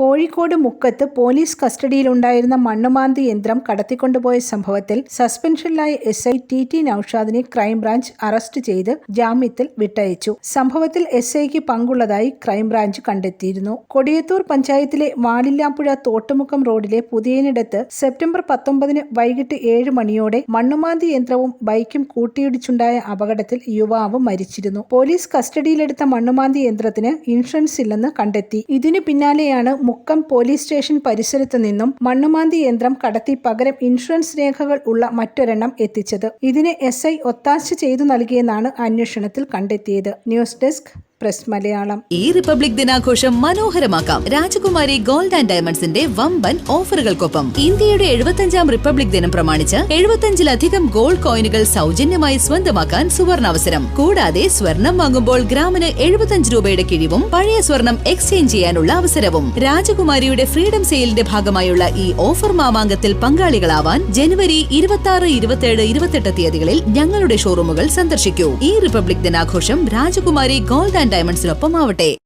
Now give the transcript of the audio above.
കോഴിക്കോട് മുക്കത്ത് പോലീസ് കസ്റ്റഡിയിലുണ്ടായിരുന്ന മണ്ണുമാന്തി യന്ത്രം കടത്തിക്കൊണ്ടുപോയ സംഭവത്തിൽ സസ്പെൻഷനിലായ എസ്ഐ ടി നൌഷാദിനെ ക്രൈംബ്രാഞ്ച് അറസ്റ്റ് ചെയ്ത് ജാമ്യത്തിൽ വിട്ടയച്ചു. സംഭവത്തിൽ എസ്ഐക്ക് പങ്കുള്ളതായി ക്രൈംബ്രാഞ്ച് കണ്ടെത്തിയിരുന്നു. കൊടിയത്തൂർ പഞ്ചായത്തിലെ വാലില്ലാപ്പുഴ തോട്ടുമുക്കം റോഡിലെ പുതിയനിടത്ത് സെപ്റ്റംബർ 19 വൈകിട്ട് 7 മണിയോടെ മണ്ണുമാന്തി യന്ത്രവും ബൈക്കും കൂട്ടിയിടിച്ചുണ്ടായ അപകടത്തിൽ യുവാവ് മരിച്ചിരുന്നു. പോലീസ് കസ്റ്റഡിയിലെടുത്ത മണ്ണുമാന്തി യന്ത്രത്തിന് ഇൻഷുറൻസ് ഇല്ലെന്ന് കണ്ടെത്തി. ഇതിനു പിന്നാലെയാണ് മുക്കം പോലീസ് സ്റ്റേഷൻ പരിസരത്തു നിന്നും മണ്ണുമാന്തി യന്ത്രം കടത്തി പകരം ഇൻഷുറൻസ് രേഖകൾ ഉള്ള മറ്റൊരെണ്ണം എത്തിച്ചത്. ഇതിന് എസ്ഐ ഒത്താശ ചെയ്തു നൽകിയെന്നാണ് അന്വേഷണത്തിൽ കണ്ടെത്തിയത്. News desk press Malayalam. ഈ റിപ്പബ്ലിക് ദിനാഘോഷം മനോഹരമാക്കാം രാജകുമാരി ഗോൾഡ് ആൻഡ് ഡയമണ്ട്സിന്റെ വമ്പൻ ഓഫറുകൾക്കൊപ്പം. ഇന്ത്യയുടെ 75ാം റിപ്പബ്ലിക് ദിനം പ്രമാണിച്ച് 75ലധികം ഗോൾഡ് കോയിനുകൾ സൗജന്യമായി സ്വന്തമാക്കാൻ സുവർണാവസരം. കൂടാതെ സ്വർണം വാങ്ങുമ്പോൾ ഗ്രാമിന് 75 രൂപയുടെ കിഴിവും പഴയ സ്വർണം എക്സ്ചേഞ്ച് ചെയ്യാനുള്ള അവസരവും. രാജകുമാരിയുടെ ഫ്രീഡം സെയിലിന്റെ ഭാഗമായുള്ള ഈ ഓഫർ മാമാങ്കത്തിൽ പങ്കാളികളാവാൻ ജനുവരി 26, 27, 28 തീയതികളിൽ ഞങ്ങളുടെ ഷോറൂമുകൾ സന്ദർശിക്കൂ. ഈ റിപ്പബ്ലിക് ദിനാഘോഷം രാജകുമാരി ഗോൾഡ് ആൻഡ് ഡയമണ്ട്സിനൊപ്പം ആവട്ടെ.